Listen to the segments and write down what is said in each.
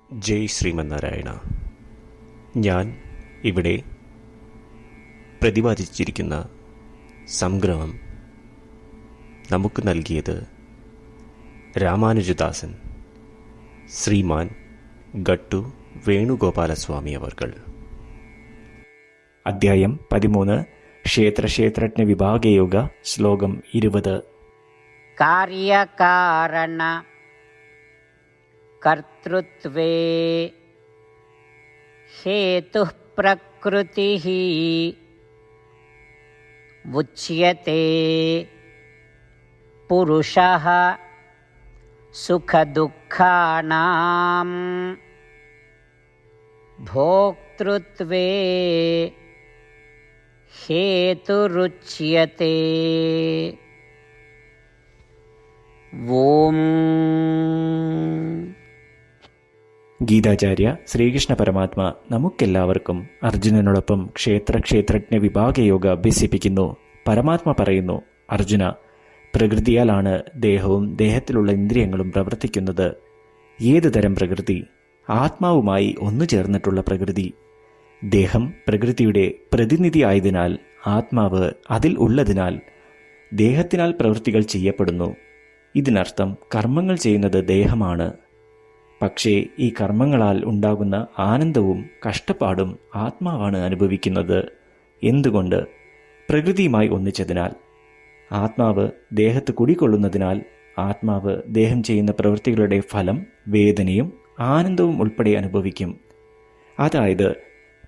ജയ് ശ്രീമന്നാരായണ. ഞാൻ ഇവിടെ പ്രതിപാദിച്ചിരിക്കുന്ന സംഗ്രഹം നമുക്ക് നൽകിയത് രാമാനുജദാസൻ ശ്രീമാൻ ഗട്ടു വേണുഗോപാലസ്വാമി അവർകൾ. അധ്യായം 13 ക്ഷേത്രക്ഷേത്രജ്ഞ വിഭാഗയോഗ ശ്ലോകം 20. കാര്യകാരണ കർതൃത്വേ ഹേതുഃ പ്രകൃതിഃ ഉച്യത്തെ പുരുഷഃ സുഖദുഃഖാനാം ഭോക്തൃത്വേ ഹേതുരുച്യത്തെ. ഓം. ഗീതാചാര്യ ശ്രീകൃഷ്ണ പരമാത്മ നമുക്കെല്ലാവർക്കും അർജുനനോടൊപ്പം ക്ഷേത്രജ്ഞ വിഭാഗയോഗ അഭ്യസിപ്പിക്കുന്നു. പരമാത്മ പറയുന്നു, അർജുന, പ്രകൃതിയാലാണ് ദേഹവും ദേഹത്തിലുള്ള ഇന്ദ്രിയങ്ങളും പ്രവർത്തിക്കുന്നത്. ഏതു തരം പ്രകൃതി? ആത്മാവുമായി ഒന്നു ചേർന്നിട്ടുള്ള പ്രകൃതി. ദേഹം പ്രകൃതിയുടെ പ്രതിനിധി ആയതിനാൽ, ആത്മാവ് അതിൽ ഉള്ളതിനാൽ ദേഹത്തിനാൽ പ്രവൃത്തികൾ ചെയ്യപ്പെടുന്നു. ഇതിനർത്ഥം കർമ്മങ്ങൾ ചെയ്യുന്നത് ദേഹമാണ്. പക്ഷേ ഈ കർമ്മങ്ങളാൽ ഉണ്ടാകുന്ന ആനന്ദവും കഷ്ടപ്പാടും ആത്മാവാണ് അനുഭവിക്കുന്നത്. എന്തുകൊണ്ട്? പ്രകൃതിയുമായി ഒന്നിച്ചതിനാൽ. ആത്മാവ് ദേഹത്ത് കുടികൊള്ളുന്നതിനാൽ ആത്മാവ് ദേഹം ചെയ്യുന്ന പ്രവൃത്തികളുടെ ഫലം വേദനയും ആനന്ദവും ഉൾപ്പെടെ അനുഭവിക്കും. അതായത്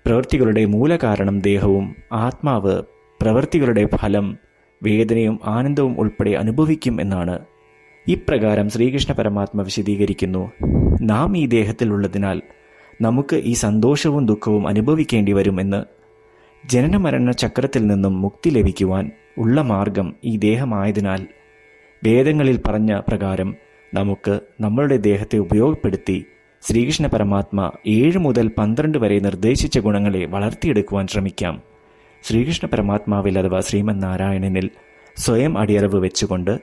പ്രവൃത്തികളുടെ മൂലകാരണം ദേഹവും ആത്മാവ് പ്രവൃത്തികളുടെ ഫലം വേദനയും ആനന്ദവും ഉൾപ്പെടെ അനുഭവിക്കും എന്നാണ്. ഇപ്രകാരം ശ്രീകൃഷ്ണ പരമാത്മ വിശദീകരിക്കുന്നു. നാം ഈ ദേഹത്തിലുള്ളതിനാൽ നമുക്ക് ഈ സന്തോഷവും ദുഃഖവും അനുഭവിക്കേണ്ടി വരും എന്ന്. ജനനമരണ ചക്രത്തിൽ നിന്നും മുക്തി ലഭിക്കുവാൻ ഉള്ള മാർഗം ഈ ദേഹമായതിനാൽ വേദങ്ങളിൽ പറഞ്ഞ പ്രകാരം നമുക്ക് നമ്മളുടെ ദേഹത്തെ ഉപയോഗപ്പെടുത്തി ശ്രീകൃഷ്ണ പരമാത്മ 7 മുതൽ 12 വരെ നിർദ്ദേശിച്ച ഗുണങ്ങളെ വളർത്തിയെടുക്കുവാൻ ശ്രമിക്കാം. ശ്രീകൃഷ്ണ പരമാത്മാവിൽ അഥവാ ശ്രീമന്നാരായണനിൽ സ്വയം അടിയറവ് വെച്ചുകൊണ്ട്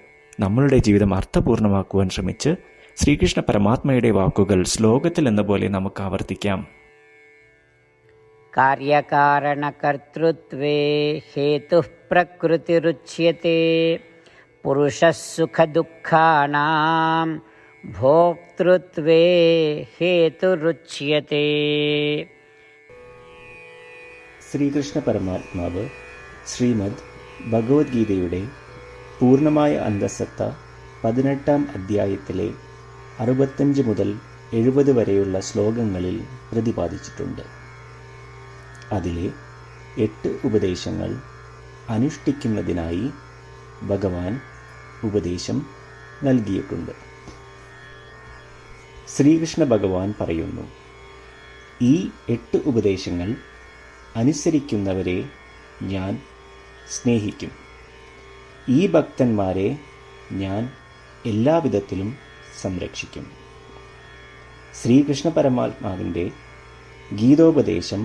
നമ്മളുടെ ജീവിതം അർത്ഥപൂർണമാക്കുവാൻ ശ്രമിച്ച് ശ്രീകൃഷ്ണ പരമാത്മയുടെ വാക്കുകൾ ശ്ലോകത്തിൽ എന്ന പോലെ നമുക്ക് ആവർത്തിക്കാം. കാര്യകാരണകർതൃത്വേ ഹേതുഃ പ്രകൃതിരുച്യത്തെ പുരുഷഃ സുഖദുഃഖാനാം ഭോക്തൃത്വേ ഹേതുരുച്യത്തെ. ശ്രീകൃഷ്ണ പരമാത്മാവ് ശ്രീമദ് ഭഗവത്ഗീതയുടെ പൂർണ്ണമായ അന്തസത്ത 18-ാം അധ്യായത്തിലെ 65 മുതൽ 70 വരെയുള്ള ശ്ലോകങ്ങളിൽ പ്രതിപാദിച്ചിട്ടുണ്ട്. അതിലെ 8 ഉപദേശങ്ങൾ അനുഷ്ഠിക്കുന്നതിനായി ഭഗവാൻ ഉപദേശം നൽകിയിട്ടുണ്ട്. ശ്രീകൃഷ്ണ ഭഗവാൻ പറയുന്നു, ഈ 8 ഉപദേശങ്ങൾ അനുസരിക്കുന്നവരെ ഞാൻ സ്നേഹിക്കും. ഈ ഭക്തന്മാരെ ഞാൻ എല്ലാവിധത്തിലും സംരക്ഷിക്കും. ശ്രീകൃഷ്ണ പരമാത്മാവിൻ്റെ ഗീതോപദേശം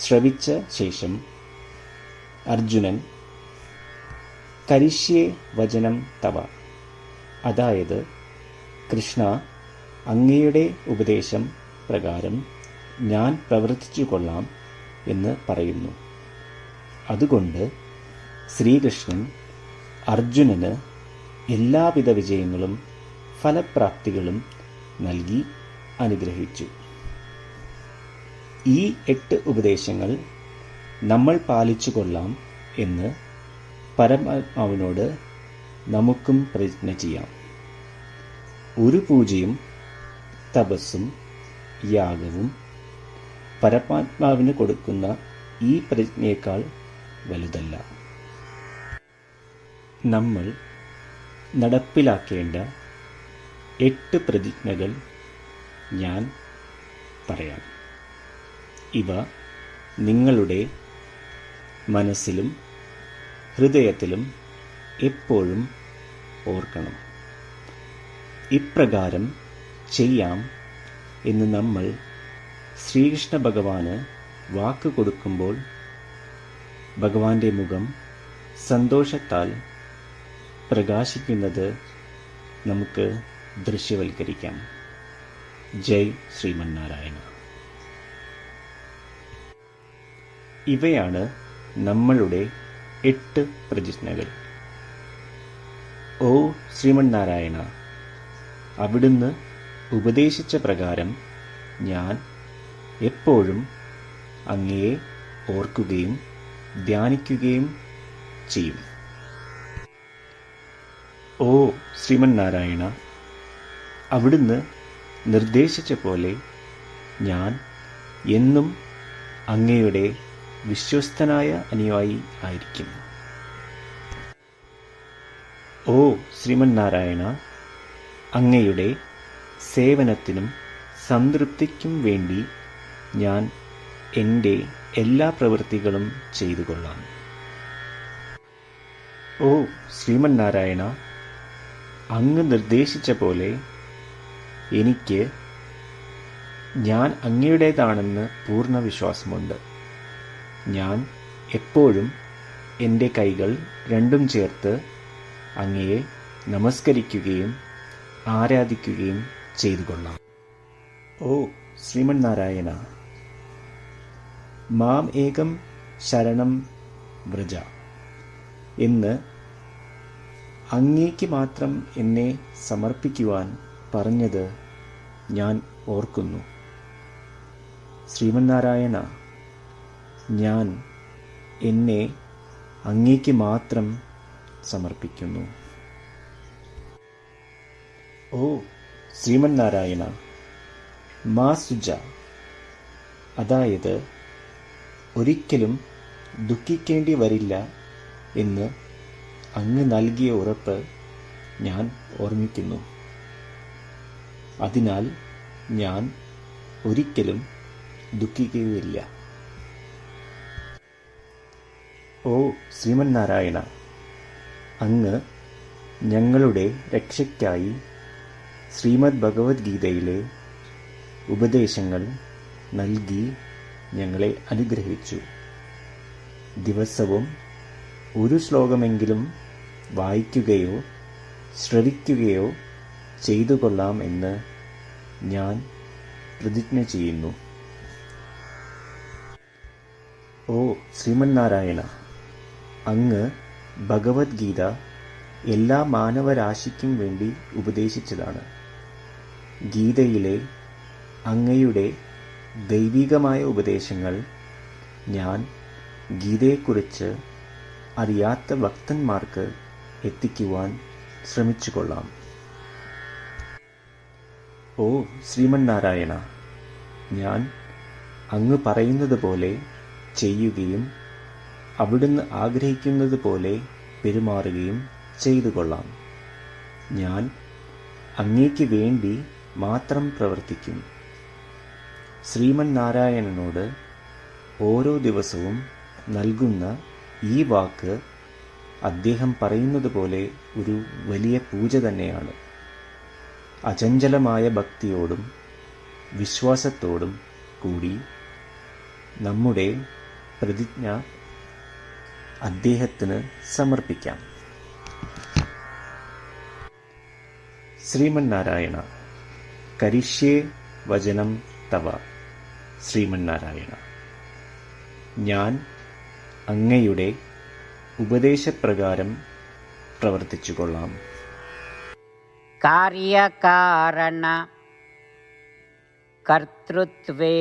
ശ്രവിച്ച ശേഷം അർജുനൻ കരിഷ്യേ വചനം തവ, അതായത് കൃഷ്ണ, അങ്ങയുടെ ഉപദേശം പ്രകാരം ഞാൻ പ്രവർത്തിച്ചു കൊള്ളാം എന്ന് പറയുന്നു. അതുകൊണ്ട് ശ്രീകൃഷ്ണൻ അർജുനന് എല്ലാവിധ വിജയങ്ങളും ഫലപ്രാപ്തികളും നൽകി അനുഗ്രഹിച്ചു. ഈ 8 ഉപദേശങ്ങൾ നമ്മൾ പാലിച്ചു കൊള്ളാം എന്ന് പരമാത്മാവിനോട് നമുക്കും പ്രതിജ്ഞ ചെയ്യാം. ഒരു പൂജയും തപസ്സും യാഗവും പരമാത്മാവിന് കൊടുക്കുന്ന ഈ പ്രതിജ്ഞയേക്കാൾ വലുതല്ല. നമ്മൾ നടപ്പിലാക്കേണ്ട 8 പ്രതിജ്ഞകൾ ഞാൻ പറയാം. ഇവ നിങ്ങളുടെ മനസ്സിലും ഹൃദയത്തിലും എപ്പോഴും ഓർക്കണം. ഇപ്രകാരം ചെയ്യാം എന്ന് നമ്മൾ ശ്രീകൃഷ്ണ ഭഗവാന് വാക്ക് കൊടുക്കുമ്പോൾ ഭഗവാന്റെ മുഖം സന്തോഷത്താൽ പ്രകാശിക്കുന്നത് നമുക്ക് ദൃശ്യവൽക്കരിക്കാം. ജയ് ശ്രീമന്നാരായണ. ഇവയാണ് നമ്മളുടെ 8 പ്രതിജ്ഞകൾ. ഓ ശ്രീമന്നാരായണ, അവിടുന്ന് ഉപദേശിച്ച പ്രകാരം ഞാൻ എപ്പോഴും അങ്ങയെ ഓർക്കുകയും ധ്യാനിക്കുകയും ചെയ്യും. ഓ ശ്രീമന്നാരായണ, അവിടുന്ന് നിർദ്ദേശിച്ച പോലെ ഞാൻ എന്നും അങ്ങയുടെ വിശ്വസ്തനായ അനുയായി ആയിരിക്കും. ഓ ശ്രീമന്നാരായണ, അങ്ങയുടെ സേവനത്തിനും സംതൃപ്തിക്കും വേണ്ടി ഞാൻ എൻ്റെ എല്ലാ പ്രവൃത്തികളും ചെയ്തു കൊള്ളാം. ഓ ശ്രീമന്നാരായണ, അങ്ങ് നിർദ്ദേശിച്ച പോലെ എനിക്ക് ഞാൻ അങ്ങയുടേതാണെന്ന് പൂർണ്ണ വിശ്വാസമുണ്ട്. ഞാൻ എപ്പോഴും എൻ്റെ കൈകൾ രണ്ടും ചേർത്ത് അങ്ങയെ നമസ്കരിക്കുകയും ആരാധിക്കുകയും ചെയ്തു കൊള്ളാം. ഓ ശ്രീമന്നാരായണ, മാം ഏകം ശരണം വ്രജ എന്ന് അങ്ങേക്ക് മാത്രം എന്നെ സമർപ്പിക്കുവാൻ പറഞ്ഞത് ഞാൻ ഓർക്കുന്നു. ശ്രീമന്നാരായണ, ഞാൻ എന്നെ അങ്ങേക്ക് മാത്രം സമർപ്പിക്കുന്നു. ഓ ശ്രീമന്നാരായണ, മാ സുജ, അതായത് ഒരിക്കലും ദുഃഖിക്കേണ്ടി വരില്ല എന്ന് അങ്ങ് നൽകിയ ഉറപ്പ് ഞാൻ ഓർമ്മിക്കുന്നു. അതിനാൽ ഞാൻ ഒരിക്കലും ദുഃഖിക്കുകയില്ല. ഓ ശ്രീമന്നാരായണ, അങ്ങ് ഞങ്ങളുടെ രക്ഷയ്ക്കായി ശ്രീമദ് ഭഗവത്ഗീതയിലെ ഉപദേശങ്ങൾ നൽകി ഞങ്ങളെ അനുഗ്രഹിച്ചു. ദിവസവും ഒരു ശ്ലോകമെങ്കിലും വായിക്കുകയോ ശ്രവിക്കുകയോ ചെയ്തു കൊള്ളാം എന്ന് ഞാൻ പ്രതിജ്ഞ ചെയ്യുന്നു. ഓ ശ്രീമന്നാരായണ, അങ്ങ് ഭഗവത്ഗീത എല്ലാ മാനവരാശിക്കും വേണ്ടി ഉപദേശിച്ചതാണ്. ഗീതയിലെ അങ്ങയുടെ ദൈവികമായ ഉപദേശങ്ങൾ ഞാൻ ഗീതയെക്കുറിച്ച് അറിയാത്ത ഭക്തന്മാർക്ക് എത്തിക്കുവാൻ ശ്രമിച്ചുകൊള്ളാം. ഓ ശ്രീമന്നാരായണ, ഞാൻ അങ്ങ് പറയുന്നത് പോലെ ചെയ്യുകയും അവിടുന്ന് ആഗ്രഹിക്കുന്നത് പോലെ പെരുമാറുകയും ചെയ്തു കൊള്ളാം. ഞാൻ അങ്ങേക്ക് വേണ്ടി മാത്രം പ്രവർത്തിക്കും. ശ്രീമന്നാരായണനോട് ഓരോ ദിവസവും നൽകുന്ന ഈ വാക്ക് അദ്ദേഹം പറയുന്നത് പോലെ ഒരു വലിയ പൂജ തന്നെയാണ്. അചഞ്ചലമായ ഭക്തിയോടും വിശ്വാസത്തോടും കൂടി നമ്മുടെ പ്രതിജ്ഞ അദ്ദേഹത്തിന് സമർപ്പിക്കാം. ശ്രീമന്നാരായണ, കരിഷ്യേ വചനം തവ. ശ്രീമന്നാരായണ, ഞാൻ അങ്ങയുടെ ഉപദേശപ്രകാരം പ്രവർത്തിച്ചുകൊള്ളാം. കാര്യകാരണ കർത്തൃത്വേ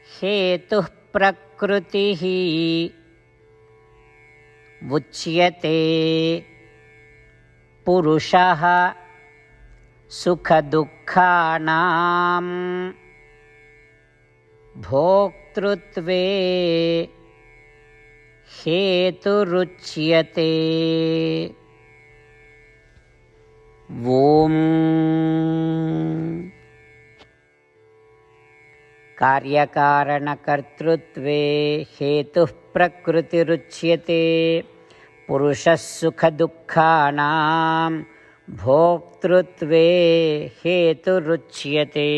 ഹേതുഃ പ്രകൃതിഃ ഉച്യത്തെ പുരുഷഃ സുഖദുഃഖാനാം ഭോക്തൃത്വേ ഹേതുരുച്യത്തെ. ഓം कार्यकारणकर्तृत्वे हेतुः प्रकृतिरुच्यते पुरुषः सुखदुःखानां भोक्तृत्वे हेतुरुच्यते.